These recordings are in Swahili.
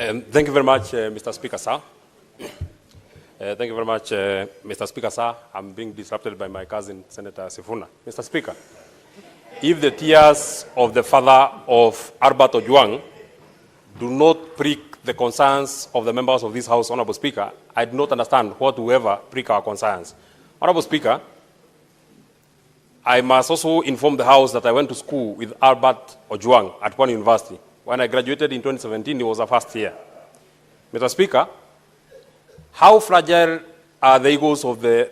Thank you very much, Mr. Speaker, sir. Thank you very much, Mr. Speaker, sir. I'm being disrupted by my cousin, Senator Sifuna. Mr. Speaker, if the tears of the father of Albert Ojwang do not prick the concerns of the members of this House, Honorable Speaker, I do not understand what will ever prick our concerns. Honorable Speaker, I must also inform the House that I went to school with Albert Ojwang at one university. When I graduated in 2017, it was a first year. Mr. Speaker, how fragile are the egos of the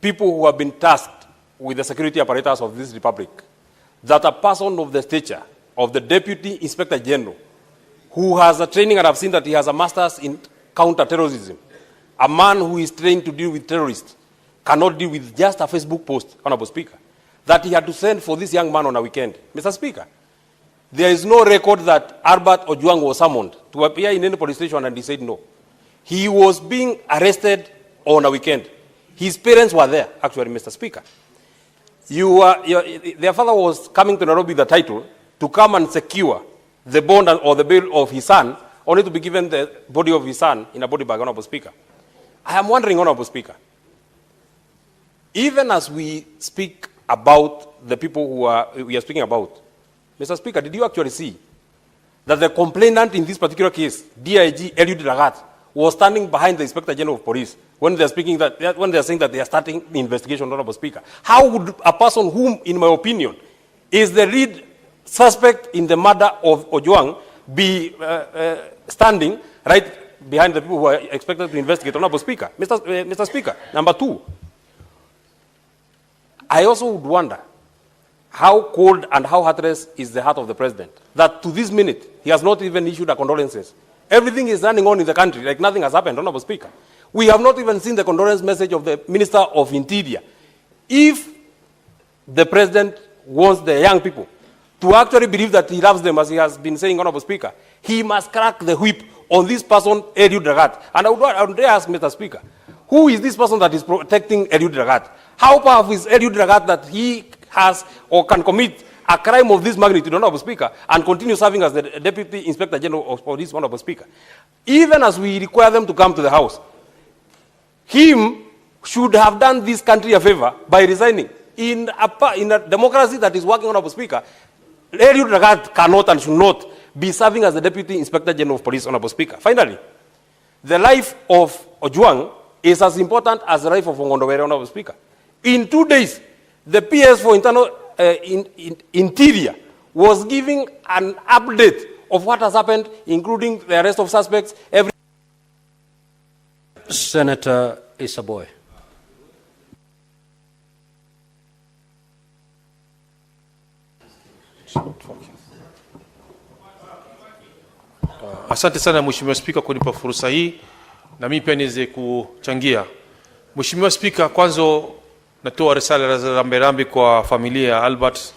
people who have been tasked with the security apparatus of this republic, that a person of the stature of the Deputy Inspector General, who has a training, and I've seen that he has a master's in counter-terrorism, a man who is trained to deal with terrorists, cannot deal with just a Facebook post, Honorable Speaker, that he had to send for this young man on a weekend. Mr. Speaker, there is no record that Albert Ojwang was summoned to appear in any police station and he said no. He was being arrested on a weekend. His parents were there, actually, Mr. Speaker. Their father was coming to Nairobi with the title to come and secure the bond or the bail of his son, only to be given the body of his son in a body bag, Honorable Speaker. I am wondering, Honorable Speaker, even as we speak about the people who we are speaking about, Mr. Speaker, did you actually see that the complainant in this particular case, DIG RUTO Lagat, was standing behind the Inspector General of Police when they are saying that they are starting the investigation, Honorable Speaker? How would a person whom, in my opinion, is the lead suspect in the murder of Ojwang be standing right behind the people who are expected to investigate, Honorable Speaker? Mr. Speaker, number two, I also would wonder how cold and how heartless is the heart of the president, that to this minute, he has not even issued a condolences. Everything is running on in the country like nothing has happened, Honorable Speaker. We have not even seen the condolence message of the Minister of Interior. If the president wants the young people to actually believe that he loves them, as he has been saying, Honorable Speaker, he must crack the whip on this person, RUTO Lagat. And I would ask, Mr. Speaker, who is this person that is protecting RUTO Lagat? How powerful is RUTO Lagat that he has or can commit a crime of this magnitude, Honorable Speaker, and continue serving as the Deputy Inspector General of Police, Honorable Speaker? Even as we require them to come to the House, him should have done this country a favor by resigning. In a democracy that is working, Honorable Speaker, RUTO Lagat cannot and should not be serving as the Deputy Inspector General of Police, Honorable Speaker. Finally, the life of Ojwang is as important as the life of Ongondowere, Honorable Speaker. In 2 days, the PS for Internal Interior was giving an update of what has happened, including the arrest of suspects. Senator Isaboy. Asante sana Mheshimiwa Spika kunipa fursa hii na mimi pia niweze kuchangia. Mheshimiwa Spika, kwanza natoa risala za rambirambi kwa familia ya Albert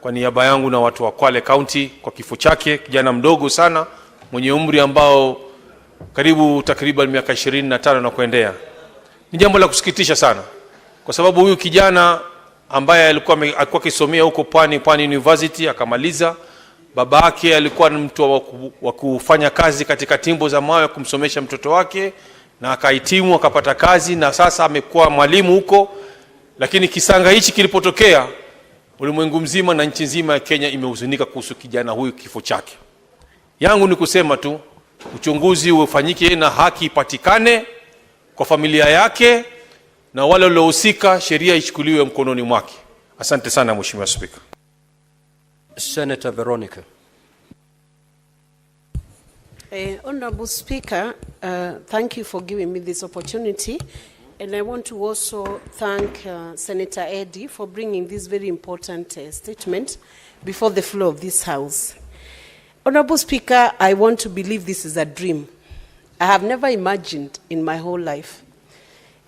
kwa niaba yangu na watu wa Kwale County kwa kifo chake, kijana mdogo sana mwenye umri ambao takriban miaka 25 na kuendea. Ni jambo la kusikitisha sana kwa sababu huyu kijana ambaye alikuwa akisomea huko Pwani University akamaliza. Baba yake alikuwa ni mtu wa kufanya kazi katika timbo za mawe kumsomesha mtoto wake na akahitimu akapata kazi na sasa amekuwa mwalimu huko. Lakini kisanga hichi kilipotokea, ulimwengu mzima na nchi nzima ya Kenya imehuzunika kuhusu kijana huyu, kifo chake. Yangu ni kusema tu uchunguzi ufanyike na haki ipatikane kwa familia yake na wale waliohusika sheria ichukuliwe mkononi mwake. Asante sana Mheshimiwa Spika. Senator Veronica. Honorable Speaker, thank you for giving me this opportunity. And I want to also thank Senator Eddie for bringing this very important statement before the floor of this House. Honorable Speaker, I want to believe this is a dream. I have never imagined in my whole life,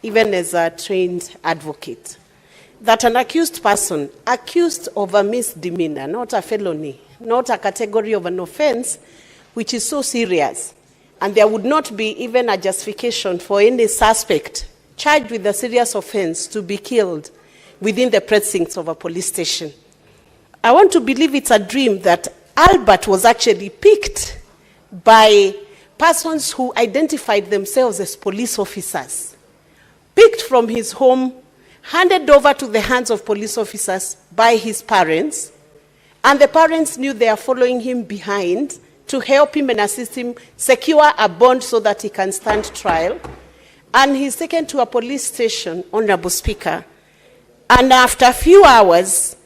even as a trained advocate, that an accused person, accused of a misdemeanor, not a felony, not a category of an offense, which is so serious, and there would not be even a justification for any suspect charged with a serious offense to be killed within the precincts of a police station. I want to believe it's a dream that Albert was actually picked by persons who identified themselves as police officers, picked from his home, handed over to the hands of police officers by his parents, and the parents knew they are following him behind to help him and assist him secure a bond so that he can stand trial. And he's taken to a police station, Honorable Speaker, and after a few hours,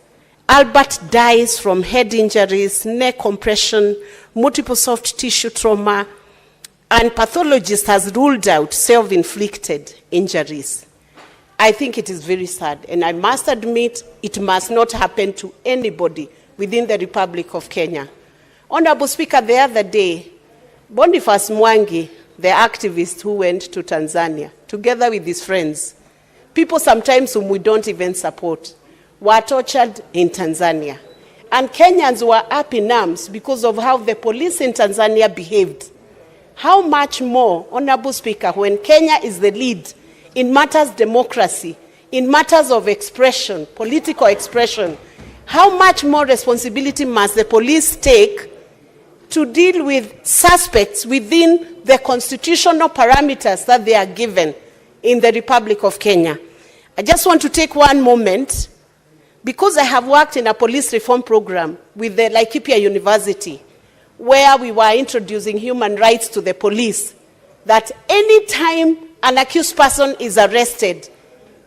Albert dies from head injuries, neck compression, multiple soft tissue trauma, and pathologist has ruled out self-inflicted injuries. I think it is very sad, and I must admit it must not happen to anybody within the Republic of Kenya. Honorable Speaker, the other day, Boniface Mwangi, the activist who went to Tanzania, together with his friends, people sometimes whom we don't even support, were tortured in Tanzania. And Kenyans were up in arms because of how the police in Tanzania behaved. How much more, Honorable Speaker, when Kenya is the lead in matters democracy, in matters of expression, political expression, how much more responsibility must the police take to deal with suspects within the constitutional parameters that they are given in the Republic of Kenya? I just want to take one moment, because I have worked in a police reform program with the Laikipia University, where we were introducing human rights to the police, that any time an accused person is arrested,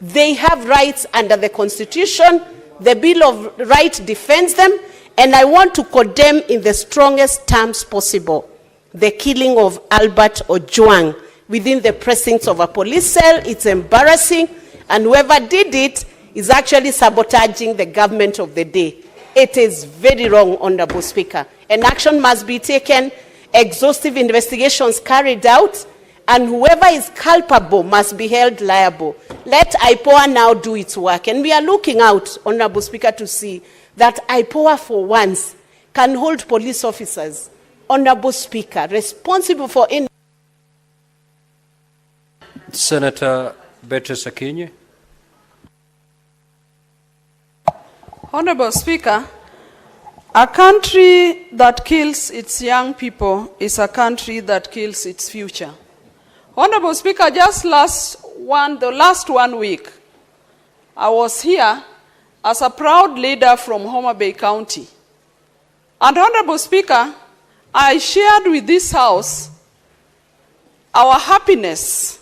they have rights under the Constitution. The Bill of Rights defends them, and I want to condemn in the strongest terms possible the killing of Albert Ojwang within the precincts of a police cell. It's embarrassing, and whoever did it is actually sabotaging the government of the day. It is very wrong, Honorable Speaker, and action must be taken, exhaustive investigations carried out, and whoever is culpable must be held liable. Let IPOA now do its work, and we are looking out, Honorable Speaker, to see that IPOA for once can hold police officers, Honorable Speaker, responsible for in Senator Beatrice Akinyi. Honorable Speaker, a country that kills its young people is a country that kills its future. Honorable Speaker, just the last 1 week, I was here as a proud leader from Homa Bay County. And Honorable Speaker, I shared with this House our happiness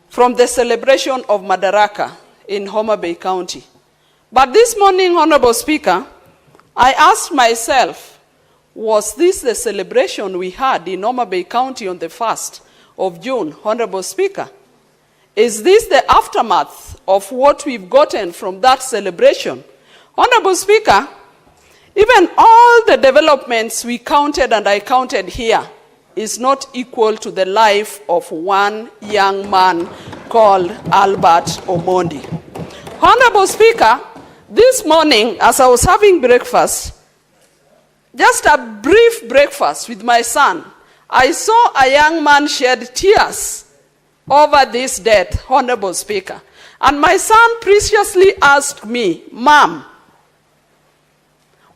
from the celebration of Madaraka in Homa Bay County. But this morning, Honorable Speaker, I asked myself, was this the celebration we had in Homa Bay County on the 1st of June, Honorable Speaker? Is this the aftermath of what we've gotten from that celebration? Honorable Speaker, even all the developments we counted and I counted here is not equal to the life of one young man called Albert Omondi. Honorable Speaker, this morning as I was having breakfast, just a brief breakfast with my son, I saw a young man shed tears over this death, Honorable Speaker. And my son preciously asked me, Mom,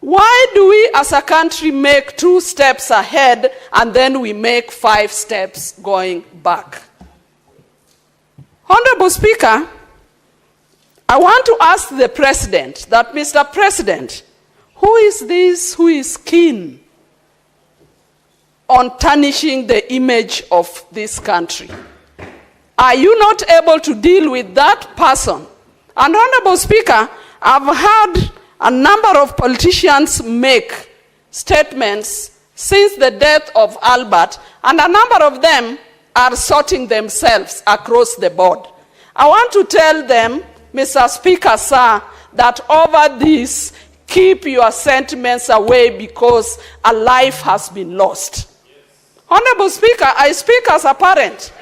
why do we as a country make 2 steps ahead and then we make 5 steps going back? Honorable Speaker, I want to ask the President that, Mr. President, who is this who is keen on tarnishing the image of this country? Are you not able to deal with that person? And Honorable Speaker, I've had a number of politicians make statements since the death of Albert, and a number of them are sorting themselves across the board. I want to tell them, Mr. Speaker, sir, that over this, keep your sentiments away because a life has been lost. Yes. Honorable Speaker, I speak as a parent.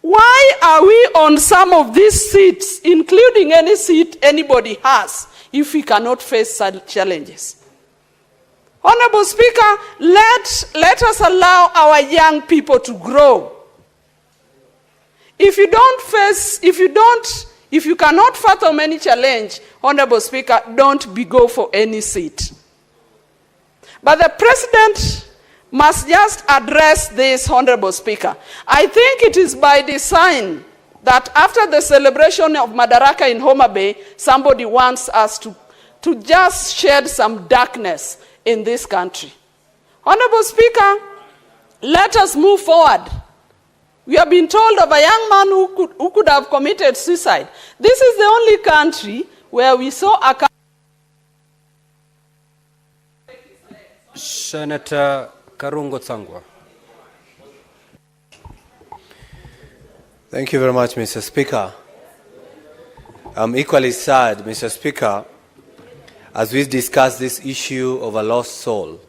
Why are we on some of these seats, including any seat anybody has, if we cannot face such challenges? Honorable Speaker, let us allow our young people to grow. If you cannot fathom any challenge, Honorable Speaker, don't go for any seat. But the President must just address this, Honorable Speaker. I think it is by design that after the celebration of Madaraka in Homa Bay, somebody wants us to just shed some darkness in this country. Honorable Speaker, let us move forward. We have been told of a young man who could have committed suicide. This is the only country where we saw a... Senator Karungo Tsangwa. Thank you very much, Mr. Speaker. I'm equally sad, Mr. Speaker, as we discuss this issue of a lost soul.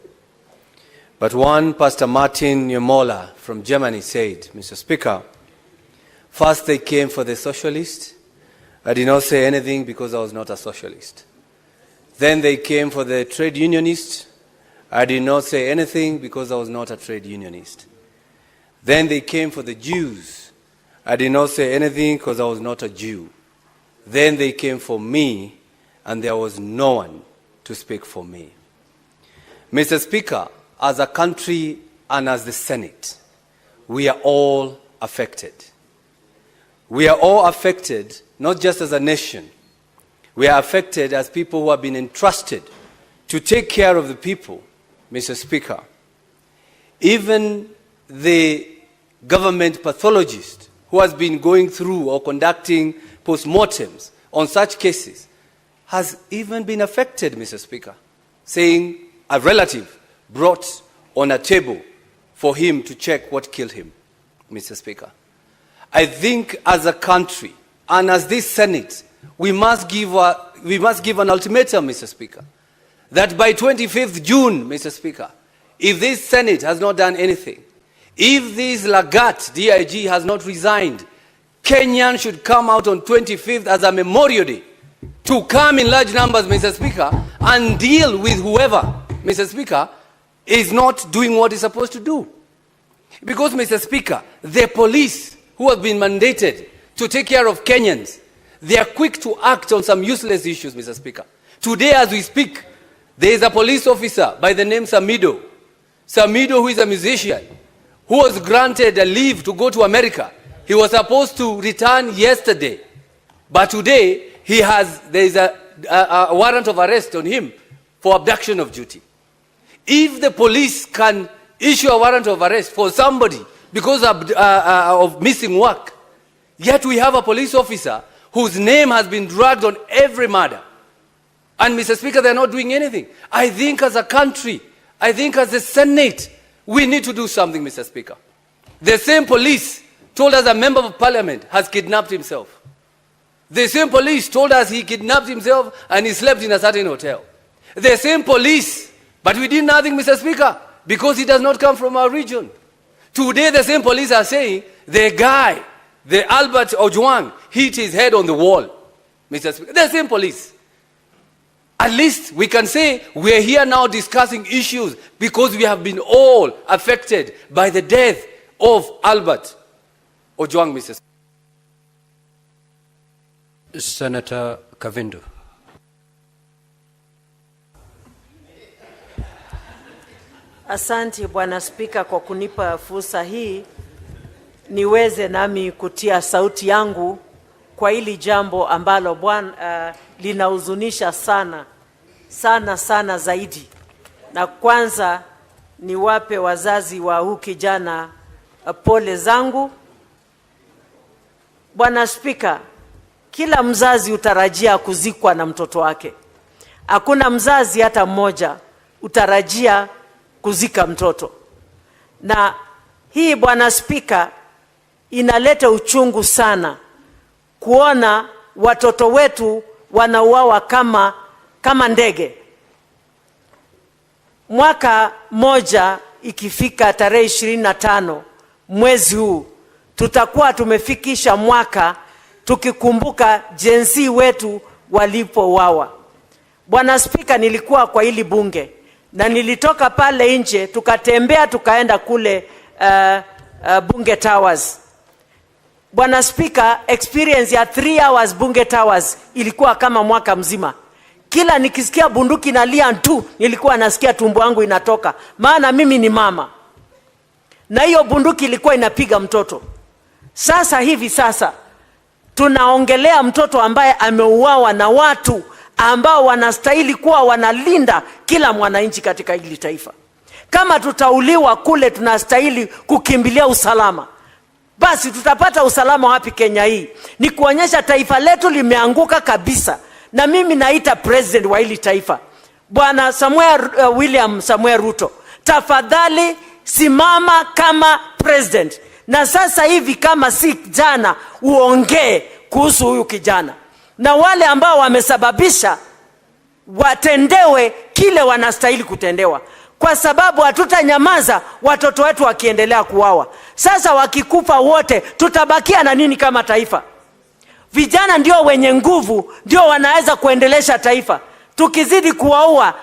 But one, Pastor Martin Niemoller from Germany said, Mr. Speaker, first they came for the socialist. I did not say anything because I was not a socialist. Then they came for the trade unionist. I did not say anything because I was not a trade unionist. Then they came for the Jews. I did not say anything because I was not a Jew. Then they came for me, and there was no one to speak for me. Mr. Speaker, as a country and as the Senate, we are all affected. We are all affected, not just as a nation. We are affected as people who have been entrusted to take care of the people, Mr. Speaker. Even the government pathologist who has been going through or conducting postmortems on such cases has even been affected, Mr. Speaker, saying a relative brought on a table for him to check what killed him, Mr. Speaker. I think as a country and as this Senate, we must give an ultimatum, Mr. Speaker, that by 25th June, Mr. Speaker, if this Senate has not done anything, if this Lagat, DIG, has not resigned, Kenyans should come out on 25th as a Memorial Day to come in large numbers, Mr. Speaker, and deal with whoever, Mr. Speaker, is not doing what it's supposed to do. Because, Mr. Speaker, the police who have been mandated to take care of Kenyans, they are quick to act on some useless issues, Mr. Speaker. Today, as we speak, there is a police officer by the name Samido. Samido, who is a musician, who was granted a leave to go to America. He was supposed to return yesterday, but today there is a warrant of arrest on him for abduction of duty. If the police can issue a warrant of arrest for somebody because of missing work, yet we have a police officer whose name has been dragged on every murder, and Mr. Speaker, they're not doing anything. I think as a country, I think as a Senate, we need to do something, Mr. Speaker. The same police told us a member of parliament has kidnapped himself. The same police told us he kidnapped himself and he slept in a certain hotel. The same police, but we did nothing, Mr. Speaker, because he does not come from our region. Today, the same police are saying the guy, the Albert Ojwang, hit his head on the wall, Mr. Speaker. The same police. At least we can say we are here now discussing issues because we have been all affected by the death of Albert Ojwang, Mr. Speaker. Senator Kavindu. Asante Bwana Spika kwa kunipa fursa hii niweze nami kutia sauti yangu kwa hili jambo ambalo Bwana linahuzunisha sana zaidi. Na kwanza niwape wazazi wa huyu kijana pole zangu. Bwana Spika, kila mzazi utarajia kuzikwa na mtoto wake. Hakuna mzazi hata mmoja utarajia kuzika mtoto. Na hii Bwana Spika inaleta uchungu sana kuona watoto wetu wanauawa kama ndege. Mwaka moja ikifika tarehe 25 mwezi huu, tutakuwa tumefikisha mwaka tukikumbuka jenzi wetu walipouawa. Bwana Spika, nilikuwa kwa hili bunge na nilitoka pale nje tukatembea tukaenda kule Bunge Towers. Bwana Spika, experience ya 3 hours Bunge Towers ilikuwa kama mwaka mzima. Kila nikisikia bunduki nalia tu, nilikuwa nasikia tumbo yangu inatoka, maana mimi ni mama. Na hiyo bunduki ilikuwa inapiga mtoto. Sasa hivi tunaongelea mtoto ambaye ameuawa na watu ambao wanastahili kuwa wanalinda kila mwananchi katika hili taifa. Kama tutauliwa kule, tunastahili kukimbilia usalama. Basi tutapata usalama wapi Kenya hii? Ni kuonyesha taifa letu limeanguka kabisa. Na mimi naita president wa hili taifa, Bwana William Samuel Ruto, tafadhali simama kama president. Na sasa hivi kama si jana, uongee kuhusu huyu kijana. Na wale ambao wamesababisha watendewe kile wanastahili kutendewa. Kwa sababu hatutanyamaza watoto wetu wakiendelea kuuawa. Sasa wakikufa wote, tutabakia na nini kama taifa? Vijana ndio wenye nguvu, ndio wanaweza kuendelesha taifa. Tukizidi kuwaua,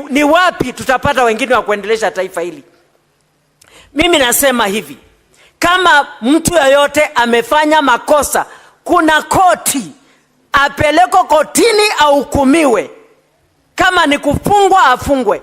ni wapi tutapata wengine wa kuendelesha taifa hili? Mimi nasema hivi, kama mtu yoyote amefanya makosa, kuna koti, apeleko kotini ahukumiwe. Kama ni kufungwa, afungwe.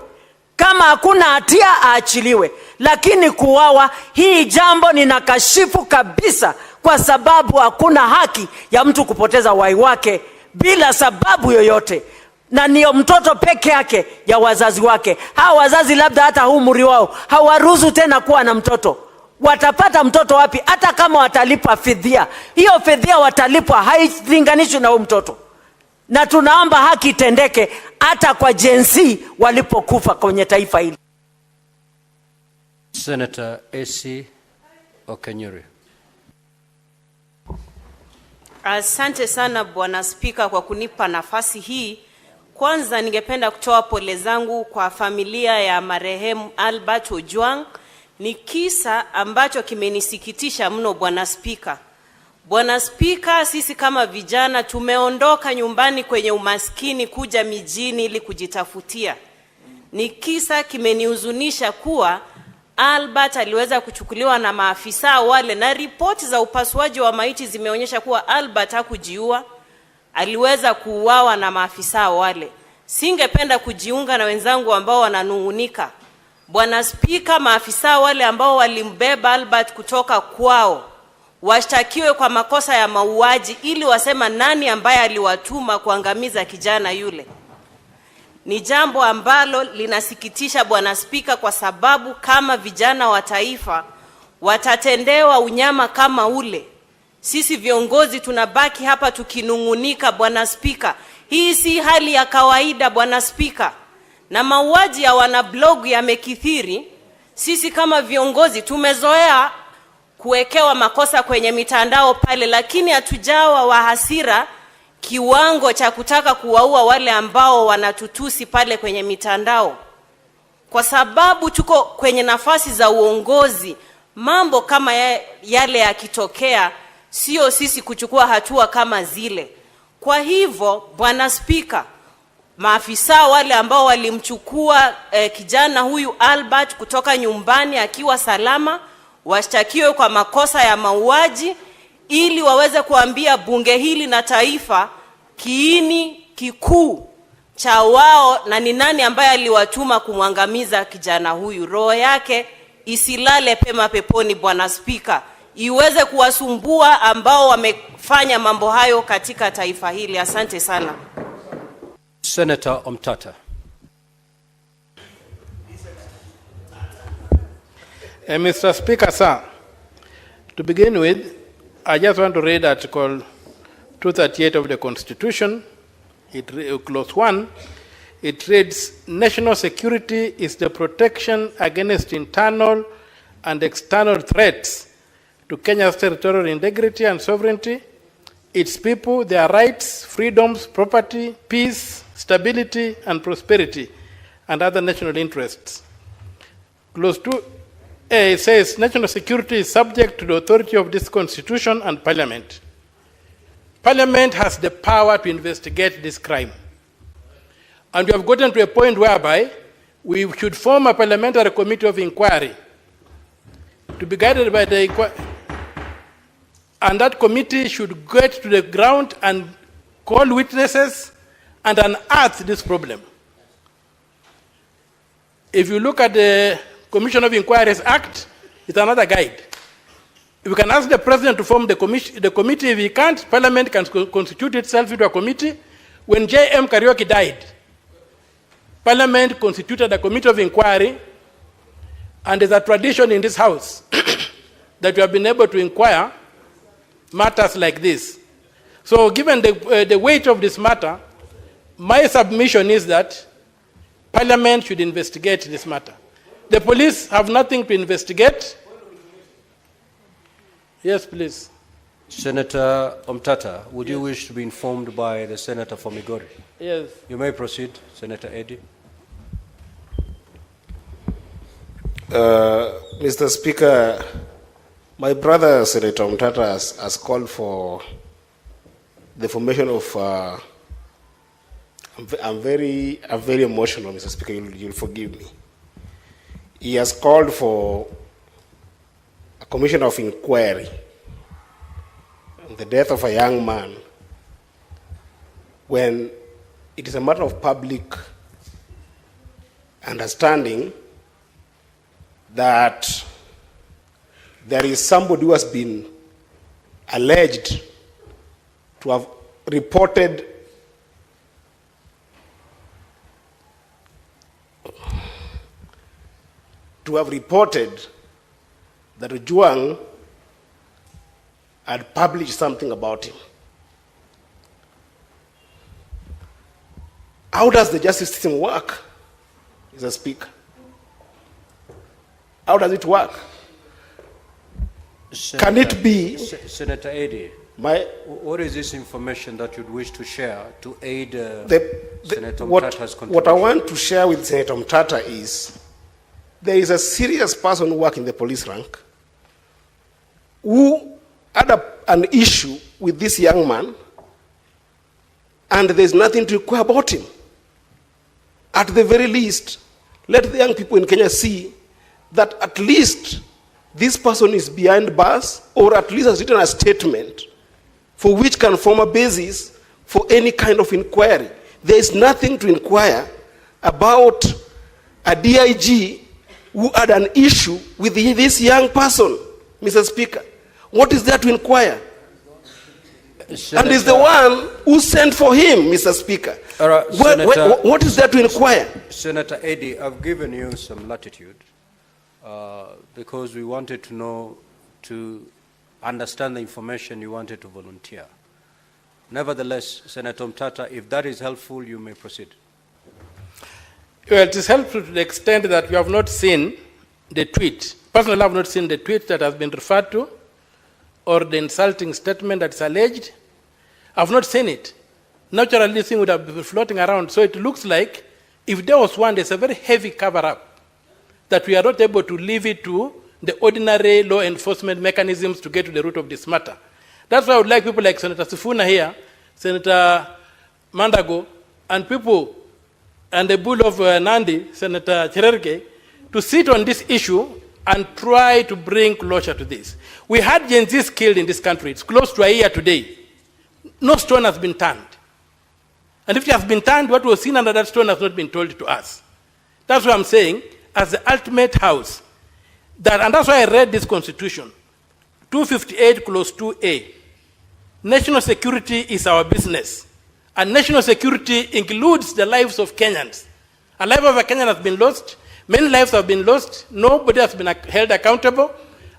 Kama hakuna hatia, aachiliwe. Lakini kuuawa, hii jambo ninakashifu kabisa, kwa sababu hakuna haki ya mtu kupoteza uhai wake bila sababu yoyote. Na niyo mtoto peke yake ya wazazi wake. Hawa wazazi labda hata umri wao hawaruhusu tena kuwa na mtoto. Watapata mtoto wapi? Hata kama watalipa fidhia, hiyo fidhia watalipwa hailinganishwi na huyo mtoto. Na tunaomba haki itendeke hata kwa jinsi walipokufa kwenye taifa hili. Senator AC Okenyuri. Asante sana Bwana Spika kwa kunipa nafasi hii. Kwanza ningependa kutoa pole zangu kwa familia ya marehemu Albert Ojwang. Ni kisa ambacho kimenisikitisha mno Bwana Spika. Bwana Spika, sisi kama vijana tumeondoka nyumbani kwenye umaskini kuja mijini ili kujitafutia. Ni kisa kimenihuzunisha kuwa Albert aliweza kuchukuliwa na maafisa wale, na ripoti za upasuaji wa maiti zimeonyesha kuwa Albert hakujiua, aliweza kuuawa na maafisa wale. Singependa kujiunga na wenzangu ambao wananungunika. Bwana Spika, maafisa wale ambao walimbeba Albert kutoka kwao washtakiwe kwa makosa ya mauaji ili wasema nani ambaye aliwatuma kuangamiza kijana yule. Ni jambo ambalo linasikitisha Bwana Spika, kwa sababu kama vijana wa taifa watatendewa unyama kama ule, sisi viongozi tunabaki hapa tukinungunika Bwana Spika. Hii si hali ya kawaida Bwana Spika. Na mauaji ya wanablog yamekithiri. Sisi kama viongozi tumezoea kuwekewa makosa kwenye mitandao pale, lakini hatujawa wa hasira kiwango cha kutaka kuwaua wale ambao wanatutusi pale kwenye mitandao. Kwa sababu tuko kwenye nafasi za uongozi, mambo kama yale yakitokea, sio sisi kuchukua hatua kama zile. Kwa hivyo Bwana Spika, maafisa wale ambao walimchukua kijana huyu Albert kutoka nyumbani akiwa salama, washtakiwe kwa makosa ya mauaji ili waweze kuambia bunge hili na taifa kiini kikuu cha wao na ni nani ambaye aliwatuma kumwangamiza kijana huyu. Roho yake isilale pema peponi Bwana Spika, iweze kuwasumbua ambao wamefanya mambo hayo katika taifa hili. Asante sana. Senator Omtata. Mr. Speaker, sir, to begin with, I just want to read Article 238 of the Constitution, Clause 1. It reads, national security is the protection against internal and external threats to Kenya's territorial integrity and sovereignty, its people, their rights, freedoms, property, peace, stability, and prosperity, and other national interests. Clause 2A says national security is subject to the authority of this Constitution and Parliament. Parliament has the power to investigate this crime. And we have gotten to a point whereby we should form a parliamentary committee of inquiry to be guided by the inquiry. And that committee should get to the ground and call witnesses and unearth this problem. If you look at the Commission of Inquiries Act, it's another guide. If you can ask the president to form the committee, if he can't, Parliament can constitute itself into a committee. When J.M. Kariuki died, Parliament constituted a committee of inquiry, and there's a tradition in this House that we have been able to inquire matters like this. So given the weight of this matter, my submission is that Parliament should investigate this matter. The police have nothing to investigate. Yes, please. Senator Omtata, would you wish to be informed by the Senator for Migori? Yes. You may proceed, Senator Eddy. Mr. Speaker, my brother, Senator Omtata, has called for the formation of I'm very emotional, Mr. Speaker, you'll forgive me. He has called for a commission of inquiry on the death of a young man when it is a matter of public understanding that there is somebody who has been alleged to have reported that Ojwang had published something about him. How does the justice system work, Mr. Speaker? How does it work? Senator, Can it be... Senator Eddy, what is this information that you'd wish to share to aid Senator Omtata's contribution? What I want to share with Senator Omtata is there is a serious person who works in the police rank who had an issue with this young man, and there's nothing to inquire about him. At the very least, let the young people in Kenya see that at least this person is behind bars, or at least has written a statement for which can form a basis for any kind of inquiry. There is nothing to inquire about a DIG who had an issue with this young person, Mr. Speaker. What is there to inquire? Senator, and is the one who sent for him, Mr. Speaker. What is there to inquire? Senator Eddy, I've given you some latitude because we wanted to know, to understand the information you wanted to volunteer. Nevertheless, Senator Omtata, if that is helpful, you may proceed. Well, it is helpful to the extent that you have not seen the tweet. Personally, I have not seen the tweet that has been referred to or the insulting statement that is alleged. I have not seen it. Naturally, this thing would have been floating around. So it looks like if there was one, there's a very heavy cover-up that we are not able to leave it to the ordinary law enforcement mechanisms to get to the root of this matter. That's why I would like people like Senator Sifuna here, Senator Mandago, and people, and the bull of Nandi, Senator Cherargei, to sit on this issue and try to bring closure to this. We had Gen Zs killed in this country. It's close to a year today. No stone has been turned. And if it has been turned, what was seen under that stone has not been told to us. That's what I'm saying, as the ultimate house. And that's why I read this constitution. 258 clause 2A. National security is our business. And national security includes the lives of Kenyans. A life of a Kenyan has been lost. Many lives have been lost. Nobody has been held accountable.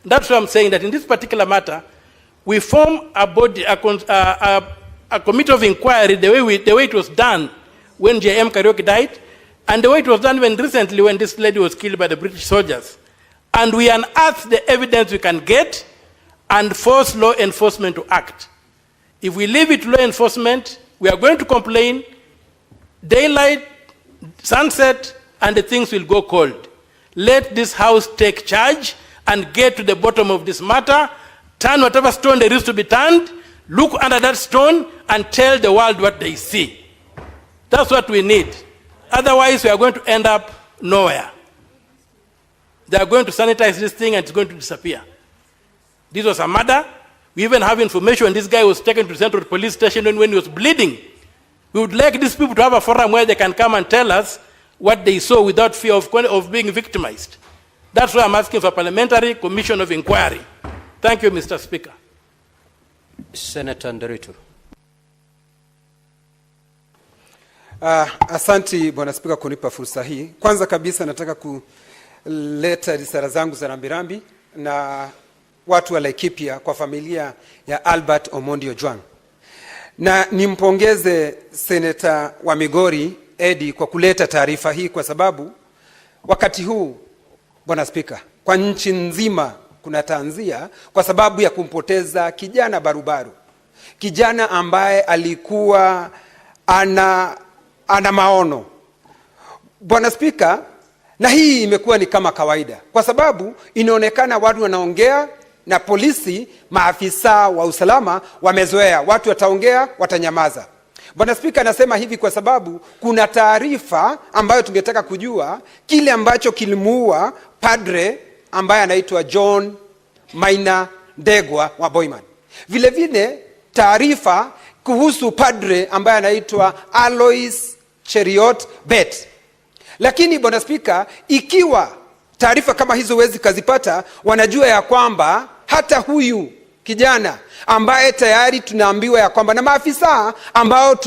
That's why I'm saying that in this particular matter, we form a body, a committee of inquiry the way it was done when J.M. Kariuki died, and the way it was done recently when this lady was killed by the British soldiers. And we unearth the evidence we can get and force law enforcement to act. If we leave it to law enforcement, we are going to complain, daylight, sunset, and the things will go cold. Let this house take charge and get to the bottom of this matter, turn whatever stone there is to be turned, look under that stone, and tell the world what they see. That's what we need. Otherwise, we are going to end up nowhere. They are going to sanitize this thing and it's going to disappear. This was a murder. We even have information this guy was taken to Central Police Station when he was bleeding. We would like these people to have a forum where they can come and tell us what they saw without fear of being victimized. That's why I'm asking for a parliamentary commission of inquiry. Thank you, Mr. Speaker. Senator Nderitu. Asanti Bwana Spika kunipa fursa hii. Kwanza kabisa nataka kuleta risala zangu za rambirambi na watu wa Laikipia kwa familia ya Albert Omondi Ojwang. Na nimpongeze Seneta wa Migori Eddie kwa kuleta taarifa hii kwa sababu wakati huu Bwana Spika kwa nchi nzima kuna tanzia kwa sababu ya kumpoteza kijana barubaru. Kijana ambaye alikuwa ana maono. Bwana Spika, na hii imekuwa ni kama kawaida kwa sababu inaonekana watu wanaongea na polisi, maafisa wa usalama wamezoea, watu wataongea watanyamaza. Bwana Spika, nasema hivi kwa sababu kuna taarifa ambayo tungetaka kujua kile ambacho kilimuua padre ambaye anaitwa John Maina Ndegwa wa Boyman. Vile vile taarifa kuhusu padre ambaye anaitwa Alois Cheriot Bet. Lakini Bwana Spika, ikiwa taarifa kama hizo wezi kazipata, wanajua ya kwamba hata huyu kijana ambaye tayari tunaambiwa ya kwamba na maafisa ambao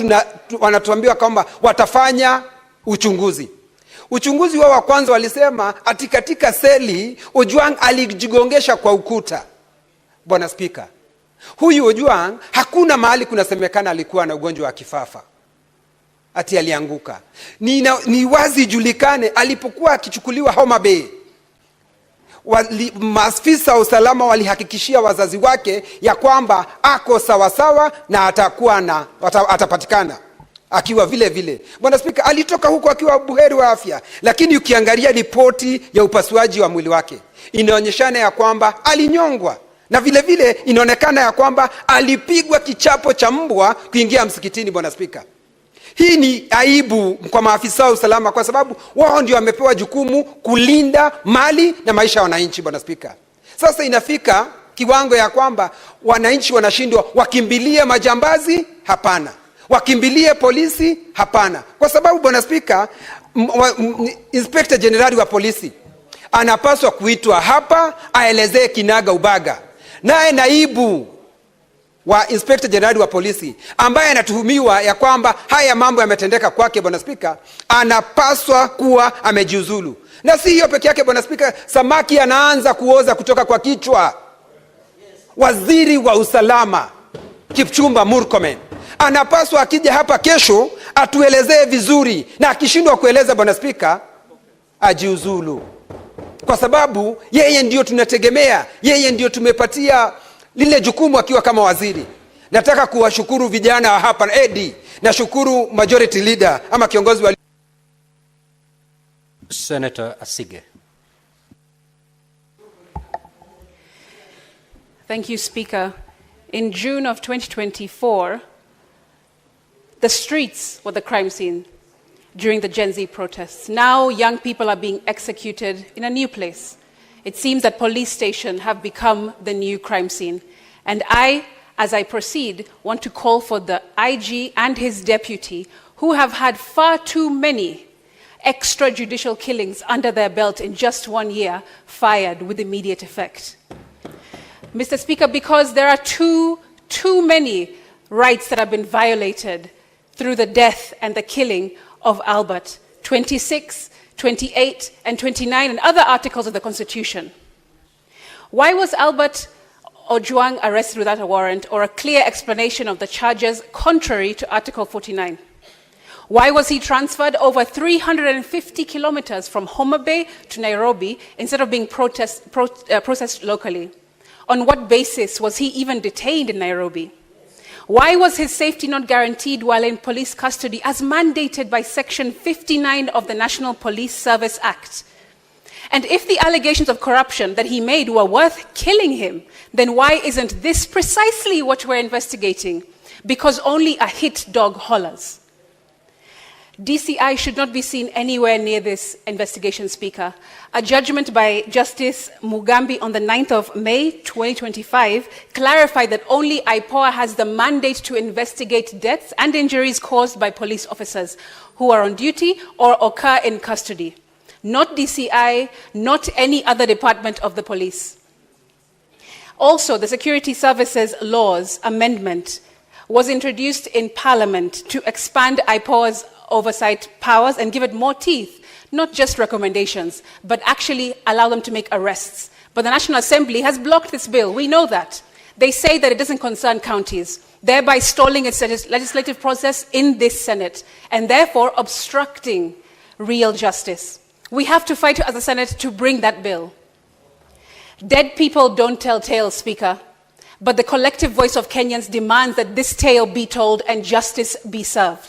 wanatuambiwa kwamba watafanya uchunguzi. Uchunguzi wao wa kwanza walisema ati katika seli Ojwang alijigongesha kwa ukuta. Bwana Spika, huyu Ojwang hakuna mahali kunasemekana alikuwa na ugonjwa wa kifafa ati alianguka. Ni wazi julikane alipokuwa akichukuliwa Homa Bay, maafisa wa usalama walihakikishia wazazi wake ya kwamba ako sawasawa na atapatikana akiwa vile vile. Bwana Spika, alitoka huko akiwa buheri wa afya, lakini ukiangalia ripoti ya upasuaji wa mwili wake inaonyeshana ya kwamba alinyongwa, na vile vile inaonekana ya kwamba alipigwa kichapo cha mbwa kuingia msikitini. Bwana Spika, hii ni aibu kwa maafisa wa usalama kwa sababu wao ndio wamepewa jukumu kulinda mali na maisha ya wananchi. Bwana Spika, sasa inafika kiwango ya kwamba wananchi wanashindwa, wakimbilie majambazi? Hapana. Wakimbilie polisi? Hapana. Kwa sababu Bwana Spika, Inspector General wa polisi anapaswa kuitwa hapa aelezee kinaga ubaga. Naye naibu wa Inspector General wa polisi ambaye anatuhumiwa ya kwamba haya mambo yametendeka kwake, Bwana Spika, anapaswa kuwa amejiuzulu. Na si hiyo peke yake Bwana Spika, samaki anaanza kuoza kutoka kwa kichwa. Waziri wa usalama Kipchumba Murkomen anapaswa akija hapa kesho atuelezee vizuri, na akishindwa kueleza Bwana Spika ajiuzulu, kwa sababu yeye ndio tunategemea, yeye ndio tumepatia lile jukumu akiwa kama waziri. Nataka kuwashukuru vijana wa hapa Eddie, na shukuru majority leader ama kiongozi wa Senator Asige. Thank you, Speaker. In June of 2024, the streets were the crime scene during the Gen Z protests. Now young people are being executed in a new place. It seems that police stations have become the new crime scene. And I, as I proceed, want to call for the IG and his deputy, who have had far too many extrajudicial killings under their belt in just 1 year, fired with immediate effect. Mr. Speaker, because there are too many rights that have been violated through the death and the killing of Albert, 26, 28, and 29, and other articles of the Constitution. Why was Albert Ojwang arrested without a warrant or a clear explanation of the charges contrary to Article 49? Why was he transferred over 350 kilometers from Homa Bay to Nairobi instead of being processed locally? On what basis was he even detained in Nairobi? Why was his safety not guaranteed while in police custody as mandated by Section 59 of the National Police Service Act? And if the allegations of corruption that he made were worth killing him, then why isn't this precisely what we're investigating? Because only a hit dog hollers. DCI should not be seen anywhere near this investigation, Speaker. A judgment by Justice Mugambi on the 9th of May 2025 clarified that only IPOA has the mandate to investigate deaths and injuries caused by police officers who are on duty or occur in custody. Not DCI, not any other department of the police. Also, the Security Services Laws Amendment was introduced in Parliament to expand IPOA's oversight powers and give it more teeth, not just recommendations, but actually allow them to make arrests. But the National Assembly has blocked this bill. We know that. They say that it doesn't concern counties, thereby stalling its legislative process in this Senate, and therefore obstructing real justice. We have to fight as a Senate to bring that bill. Dead people don't tell tales, Speaker, but the collective voice of Kenyans demands that this tale be told and justice be served.